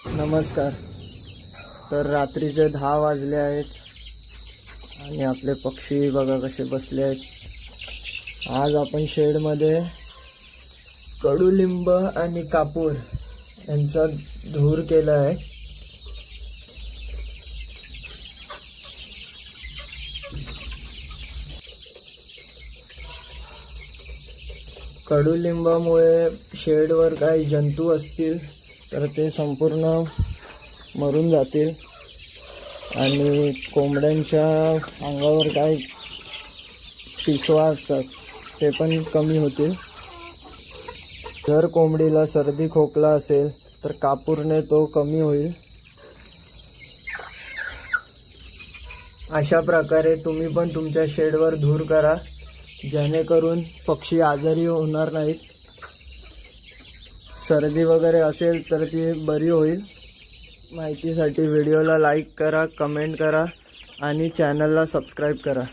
नमस्कार. तर रात्रीचे 10 वाजले आहेत आणि आपले पक्षी बघा कसे बसले आहेत. आज आपण शेडमध्ये कडुलिंब आणि कापूर यांचा धूर केला आहे. कडुलिंबामुळे शेडवर काही जंतू असतील तर ते संपूर्ण मरून जातील आणि कोंबड्यांच्या अंगावर काय पिसवा असतात ते पण कमी होतील. जर कोंबडीला सर्दी खोकला असेल तर कापूरने तो कमी होईल. अशा प्रकारे तुम्ही पण तुमच्या शेडवर धूर करा जेणेकरून पक्षी आजारी होणार नाहीत. सर्दी वगैरे असेल तर ती बरी होईल. माहितीसाठी व्हिडिओला लाईक करा, कमेंट करा आणि चॅनलला सबस्क्राईब करा.